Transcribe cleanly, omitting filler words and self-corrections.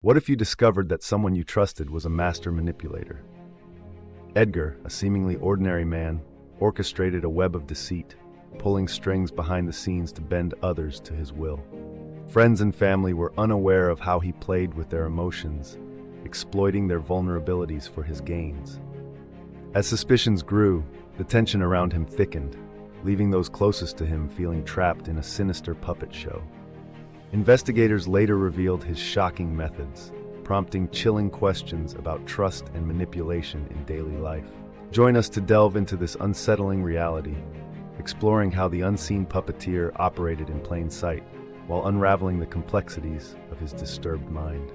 What if you discovered that someone you trusted was a master manipulator? Edgar, a seemingly ordinary man, orchestrated a web of deceit, pulling strings behind the scenes to bend others to his will. Friends and family were unaware of how he played with their emotions, exploiting their vulnerabilities for his gains. As suspicions grew, the tension around him thickened, leaving those closest to him feeling trapped in a sinister puppet show. Investigators later revealed his shocking methods, prompting chilling questions about trust and manipulation in daily life. Join us to delve into this unsettling reality, exploring how the unseen puppeteer operated in plain sight, while unraveling the complexities of his disturbed mind.